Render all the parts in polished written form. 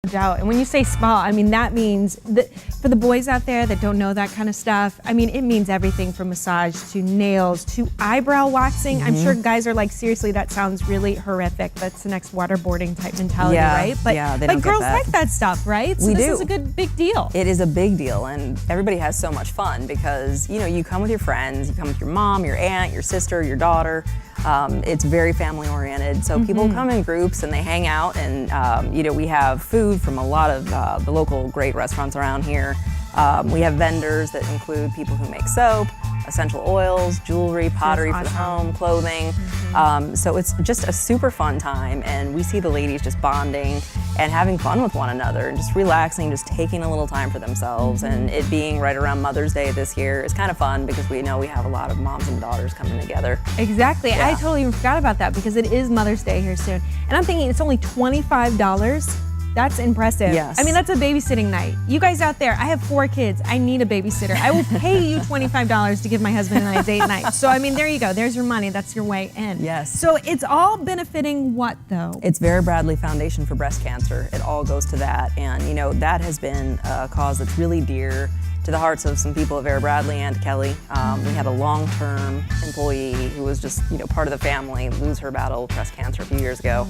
Doubt. And when you say spa, I mean, that means that for the boys out there that don't know that kind of stuff, I mean, it means everything from massage to nails to eyebrow waxing. I'm sure guys are like, seriously, that sounds really horrific. That's the next waterboarding type mentality, right? But, but girls like that stuff, right? So this is a good big deal. It is a big deal, and everybody has so much fun because, you know, you come with your friends, you come with your mom, your aunt, your sister, your daughter. It's very family oriented, so people come in groups and they hang out, and you know, we have food from a lot of the local great restaurants around here. We have vendors that include people who make soap, essential oils, jewelry, pottery for the home, clothing. So it's just a super fun time, and we see the ladies just bonding and having fun with one another and just relaxing, just taking a little time for themselves. And it being right around Mother's Day this year is kind of fun because we know we have a lot of moms and daughters coming together. Exactly. I totally forgot about that because it is Mother's Day here soon. And I'm thinking it's only $25. That's impressive. Yes. I mean, that's a babysitting night. You guys out there, I have 4 kids. I need a babysitter. I will pay you $25 to give my husband and I a date night. So, I mean, there you go. There's your money. That's your way in. Yes. So it's all benefiting what, though? It's Vera Bradley Foundation for Breast Cancer. It all goes to that. And, you know, that has been a cause that's really dear to the hearts of some people at Vera Bradley and to Kelly. We had a long-term employee who was just, you know, part of the family lose her battle with breast cancer a few years ago.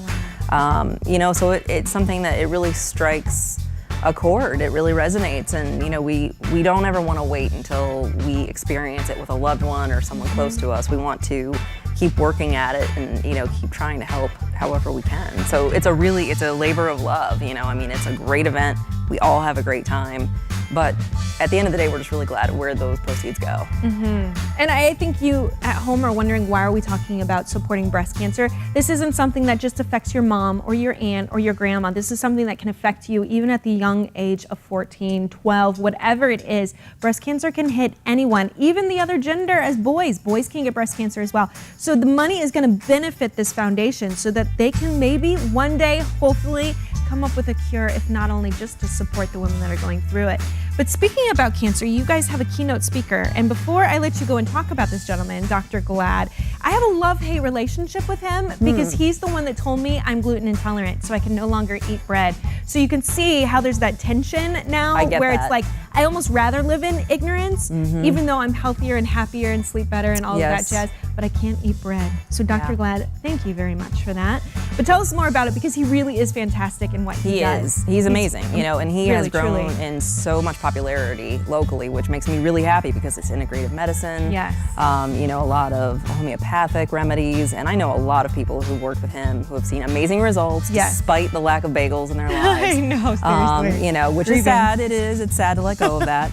You know, so it's something that it really strikes a chord. It really resonates, and you know, we don't ever want to wait until we experience it with a loved one or someone close to us. We want to keep working at it and, you know, keep trying to help however we can. So it's a labor of love, you know. I mean, it's a great event. We all have a great time. But at the end of the day, we're just really glad where those proceeds go. And I think you at home are wondering, why are we talking about supporting breast cancer? This isn't something that just affects your mom or your aunt or your grandma. This is something that can affect you even at the young age of 14, 12, whatever it is. Breast cancer can hit anyone, even the other gender as boys. Boys can get breast cancer as well. So the money is going to benefit this foundation so that they can maybe one day, hopefully, come up with a cure, if not only just to support the women that are going through it. But speaking about cancer, you guys have a keynote speaker. And before I let you go and talk about this gentleman, Dr. Glad, I have a love-hate relationship with him because he's the one that told me I'm gluten intolerant, so I can no longer eat bread. So you can see how there's that tension now where it's like, I almost rather live in ignorance, even though I'm healthier and happier and sleep better and all of that jazz, but I can't eat bread. So Dr. Glad, thank you very much for that. But tell us more about it, because he really is fantastic in what he does. He's amazing, you know, and he has grown in so much popularity locally, which makes me really happy because it's integrative medicine. You know, a lot of homeopathic remedies, and I know a lot of people who worked with him who have seen amazing results despite the lack of bagels in their lives. I know, seriously. You know, which is sad. It's sad to let go of that.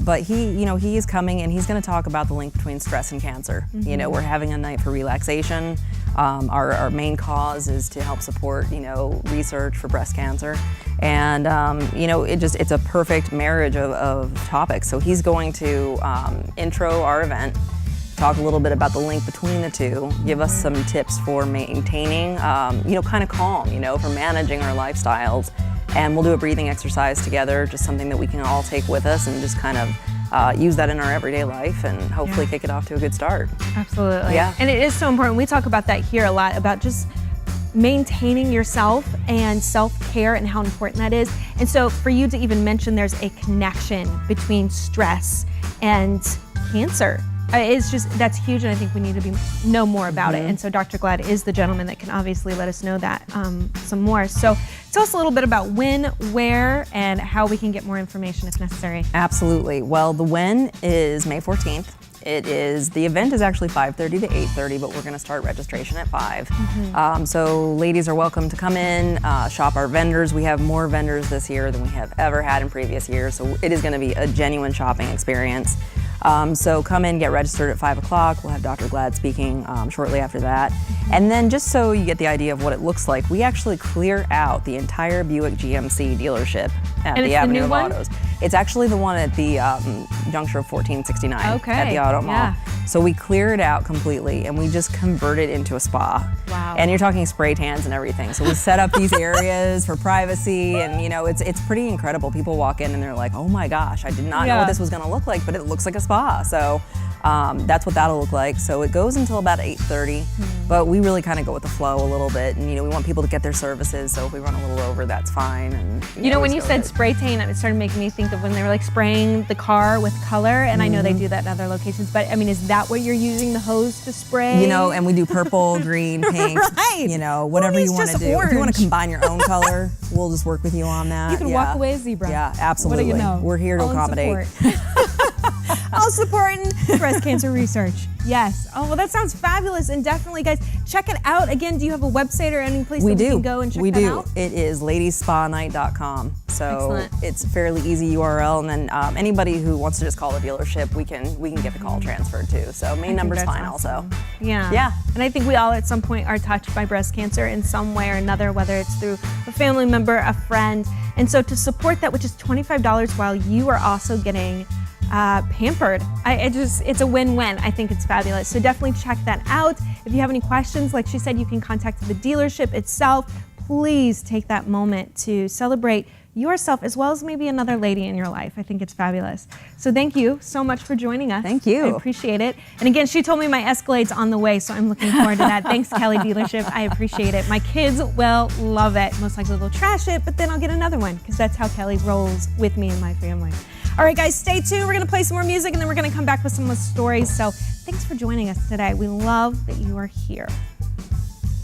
But he is coming, and he's going to talk about the link between stress and cancer. You know, we're having a night for relaxation. Our main cause is to help support, you know, research for breast cancer. And, you know, it's a perfect marriage of topics. So he's going to intro our event, talk a little bit about the link between the two, give us some tips for maintaining, you know, kind of calm, you know, for managing our lifestyles. And we'll do a breathing exercise together, just something that we can all take with us and just kind of use that in our everyday life and hopefully kick it off to a good start. Absolutely. And it is so important. We talk about that here a lot, about just maintaining yourself and self-care and how important that is. And so for you to even mention there's a connection between stress and cancer, it's just, that's huge, and I think we need to know more about it. And so Dr. Glad is the gentleman that can obviously let us know that some more. So tell us a little bit about when, where, and how we can get more information if necessary. Absolutely. Well, the when is May 14th. The event is actually 5:30 to 8:30, but we're going to start registration at 5. So ladies are welcome to come in, shop our vendors. We have more vendors this year than we have ever had in previous years, so it is going to be a genuine shopping experience. So come in, get registered at 5 o'clock. We'll have Dr. Glad speaking shortly after that. And then just so you get the idea of what it looks like, we actually clear out the entire Buick GMC dealership at the Avenue of Autos. It's actually the one at the juncture of 1469 at the Auto Mall. So we clear it out completely and we just convert it into a spa. Wow. And you're talking spray tans and everything. So we set up these areas for privacy, and you know, it's pretty incredible. People walk in and they're like, oh my gosh, I did not know what this was gonna look like, but it looks like a spa. spa. So that's what that'll look like. So it goes until about 8:30, but we really kind of go with the flow a little bit. And, we want people to get their services. So if we run a little over, that's fine. And when we you go said with it. spray tan, it started making me think of when they were like spraying the car with color. And I know they do that in other locations, but I mean, is that what you're using the hose to spray? And we do purple, green, pink, Right. Whatever Only you it's want to just do. If you want orange. to combine your own color, we'll just work with you on that. You can Yeah. walk away a zebra. Yeah, absolutely. What do you know? We're here to All in accommodate. support. All supporting breast cancer research. Yes. Oh, well, that sounds fabulous. And definitely, guys, check it out. Again, do you have a website or any place We that we do. can go and check we that do. out? It is ladiesspanight.com. So Excellent. it's a fairly easy URL. And then anybody who wants to just call the dealership, we can get the call transferred too. So main number's that's fine awesome. also. Yeah. Yeah. And I think we all at some point are touched by breast cancer in some way or another, whether it's through a family member, a friend. And so to support that, which is $25 while you are also getting pampered. It's a win-win. I think it's fabulous. So definitely check that out. If you have any questions, like she said, you can contact the dealership itself. Please take that moment to celebrate yourself as well as maybe another lady in your life. I think it's fabulous. So thank you so much for joining us. Thank you. I appreciate it. And again, she told me my Escalade's on the way, so I'm looking forward to that. Thanks, Kelly Dealership. I appreciate it. My kids will love it. Most likely they'll trash it, but then I'll get another one because that's how Kelly rolls with me and my family. All right, guys, stay tuned. We're going to play some more music, and then we're going to come back with some more stories. So thanks for joining us today. We love that you are here.